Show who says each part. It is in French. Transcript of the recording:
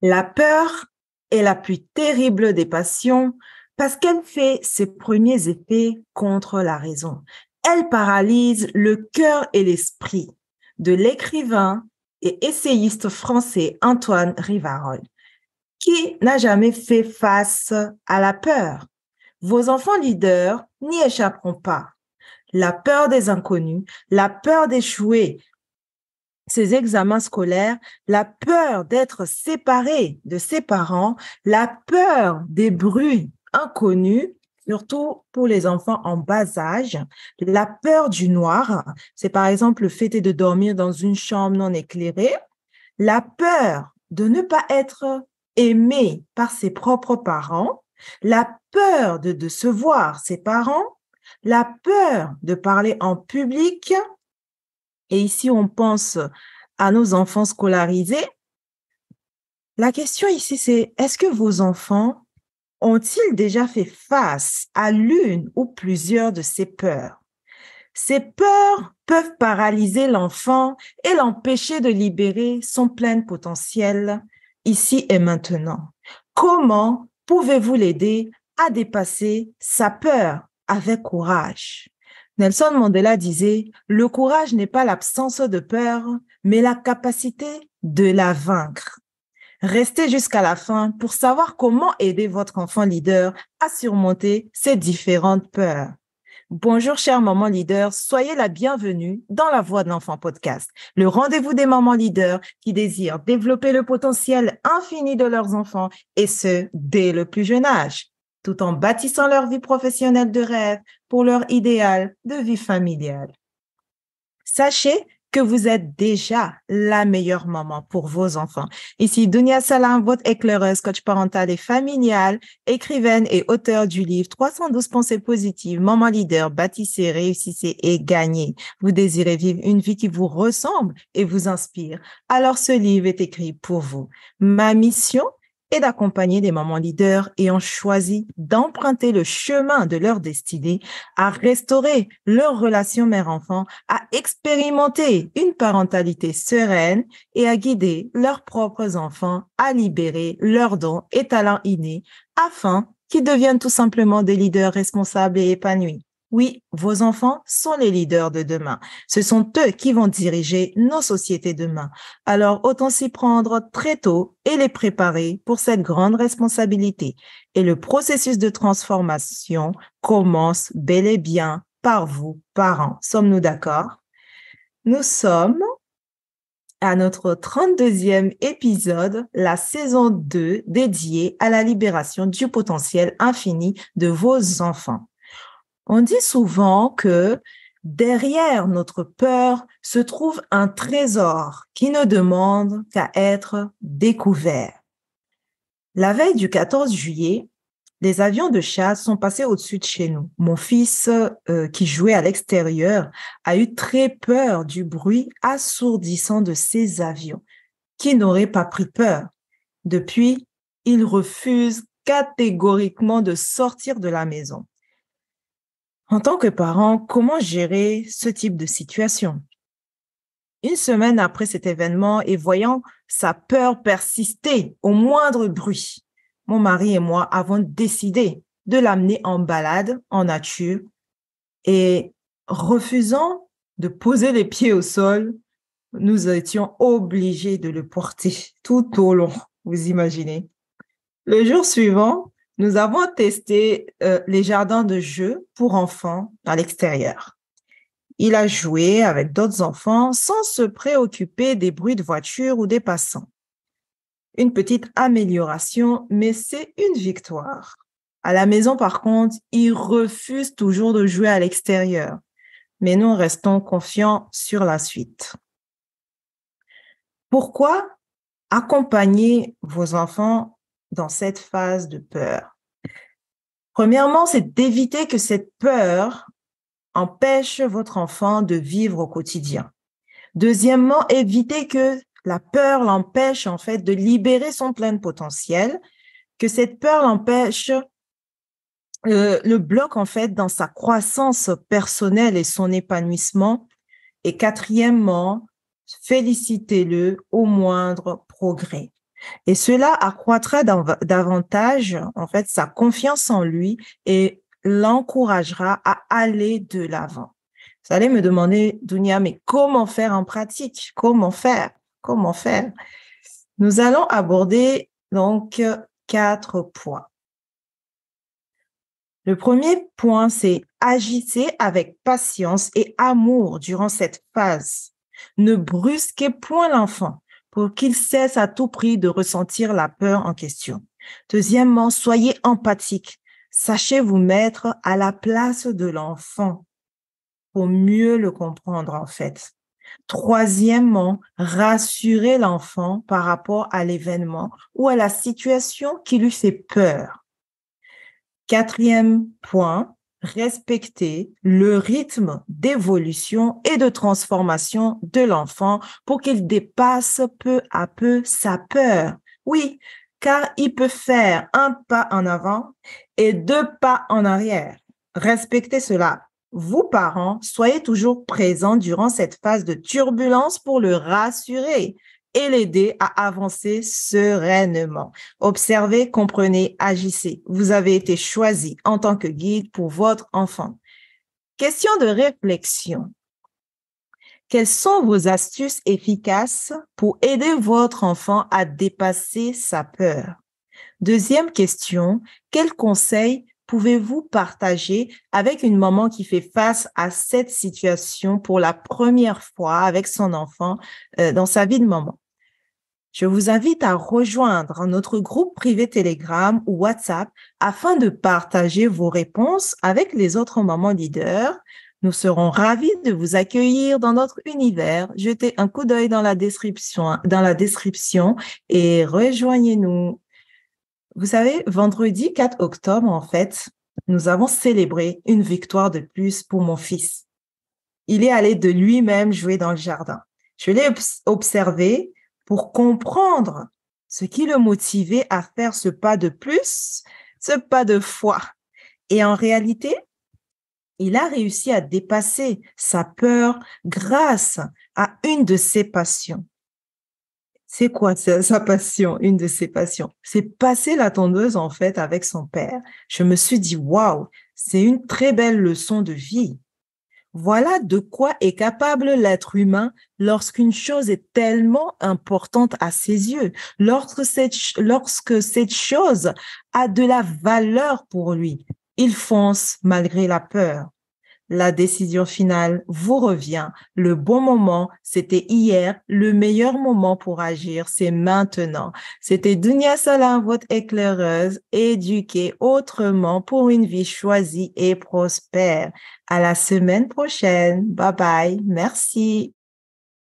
Speaker 1: La peur est la plus terrible des passions parce qu'elle fait ses premiers effets contre la raison. Elle paralyse le cœur et l'esprit de l'écrivain et essayiste français Antoine Rivarol. Qui n'a jamais fait face à la peur? Vos enfants leaders n'y échapperont pas. La peur des inconnus, la peur d'échouer, ses examens scolaires, la peur d'être séparé de ses parents, la peur des bruits inconnus, surtout pour les enfants en bas âge, la peur du noir, c'est par exemple le fait de dormir dans une chambre non éclairée, la peur de ne pas être aimé par ses propres parents, la peur de décevoir ses parents, la peur de parler en public, et ici, on pense à nos enfants scolarisés. La question ici, c'est est-ce que vos enfants ont-ils déjà fait face à l'une ou plusieurs de ces peurs? Ces peurs peuvent paralyser l'enfant et l'empêcher de libérer son plein potentiel ici et maintenant. Comment pouvez-vous l'aider à dépasser sa peur avec courage? Nelson Mandela disait, le courage n'est pas l'absence de peur, mais la capacité de la vaincre. Restez jusqu'à la fin pour savoir comment aider votre enfant leader à surmonter ces différentes peurs. Bonjour, chère maman leader, soyez la bienvenue dans La Voix de l'Enfant podcast, le rendez-vous des mamans leaders qui désirent développer le potentiel infini de leurs enfants et ce, dès le plus jeune âge, tout en bâtissant leur vie professionnelle de rêve pour leur idéal de vie familiale. Sachez que vous êtes déjà la meilleure maman pour vos enfants. Ici, Dunia Salam, votre éclaireuse, coach parentale et familiale, écrivaine et auteure du livre 312 pensées positives, maman leader, bâtissez, réussissez et gagnez. Vous désirez vivre une vie qui vous ressemble et vous inspire. Alors, ce livre est écrit pour vous. Ma mission est d'accompagner des mamans leaders ayant choisi d'emprunter le chemin de leur destinée à restaurer leur relation mère-enfant, à expérimenter une parentalité sereine et à guider leurs propres enfants à libérer leurs dons et talents innés afin qu'ils deviennent tout simplement des leaders responsables et épanouis. Oui, vos enfants sont les leaders de demain. Ce sont eux qui vont diriger nos sociétés demain. Alors, autant s'y prendre très tôt et les préparer pour cette grande responsabilité. Et le processus de transformation commence bel et bien par vous, parents. Sommes-nous d'accord? Nous sommes à notre 32e épisode, la saison 2 dédiée à la libération du potentiel infini de vos enfants. On dit souvent que derrière notre peur se trouve un trésor qui ne demande qu'à être découvert. La veille du 14 juillet, les avions de chasse sont passés au-dessus de chez nous. Mon fils, qui jouait à l'extérieur, a eu très peur du bruit assourdissant de ces avions. Qui n'aurait pas pris peur? Depuis, il refuse catégoriquement de sortir de la maison. En tant que parent, comment gérer ce type de situation? Une semaine après cet événement et voyant sa peur persister au moindre bruit, mon mari et moi avons décidé de l'amener en balade en nature et refusant de poser les pieds au sol, nous étions obligés de le porter tout au long, vous imaginez. Le jour suivant, nous avons testé les jardins de jeux pour enfants à l'extérieur. Il a joué avec d'autres enfants sans se préoccuper des bruits de voiture ou des passants. Une petite amélioration, mais c'est une victoire. À la maison, par contre, il refuse toujours de jouer à l'extérieur. Mais nous restons confiants sur la suite. Pourquoi accompagner vos enfants dans cette phase de peur? Premièrement, c'est d'éviter que cette peur empêche votre enfant de vivre au quotidien. Deuxièmement, éviter que la peur l'empêche en fait de libérer son plein potentiel, que cette peur l'empêche, le bloque en fait dans sa croissance personnelle et son épanouissement. Et quatrièmement, félicitez-le au moindre progrès. Et cela accroîtra davantage, en fait, sa confiance en lui et l'encouragera à aller de l'avant. Vous allez me demander, Dounia, mais comment faire en pratique? Comment faire? Comment faire? Nous allons aborder donc 4 points. Le premier point, c'est agissez avec patience et amour durant cette phase. Ne brusquez point l'enfant pour qu'il cesse à tout prix de ressentir la peur en question. Deuxièmement, soyez empathique. Sachez vous mettre à la place de l'enfant pour mieux le comprendre en fait. Troisièmement, rassurez l'enfant par rapport à l'événement ou à la situation qui lui fait peur. Quatrième point, respecter le rythme d'évolution et de transformation de l'enfant pour qu'il dépasse peu à peu sa peur. Oui, car il peut faire un pas en avant et 2 pas en arrière. Respectez cela. Vous, parents, soyez toujours présents durant cette phase de turbulence pour le rassurer et l'aider à avancer sereinement. Observez, comprenez, agissez. Vous avez été choisi en tant que guide pour votre enfant. Question de réflexion. Quelles sont vos astuces efficaces pour aider votre enfant à dépasser sa peur? Deuxième question, quels conseils pouvez-vous partager avec une maman qui fait face à cette situation pour la première fois avec son enfant dans sa vie de maman? Je vous invite à rejoindre notre groupe privé Telegram ou WhatsApp afin de partager vos réponses avec les autres mamans leaders. Nous serons ravis de vous accueillir dans notre univers. Jetez un coup d'œil dans la description et rejoignez-nous. Vous savez, vendredi 4 octobre, en fait, nous avons célébré une victoire de plus pour mon fils. Il est allé de lui-même jouer dans le jardin. Je l'ai observé pour comprendre ce qui le motivait à faire ce pas de plus, ce pas de foi. Et en réalité, il a réussi à dépasser sa peur grâce à une de ses passions. C'est quoi sa passion, une de ses passions? C'est passer la tondeuse, en fait, avec son père. Je me suis dit, waouh, c'est une très belle leçon de vie. Voilà de quoi est capable l'être humain lorsqu'une chose est tellement importante à ses yeux, lorsque cette chose a de la valeur pour lui. Il fonce malgré la peur. La décision finale vous revient. Le bon moment, c'était hier. Le meilleur moment pour agir, c'est maintenant. C'était Dounia Salam, votre éclaireuse, éduquée autrement pour une vie choisie et prospère. À la semaine prochaine. Bye bye. Merci.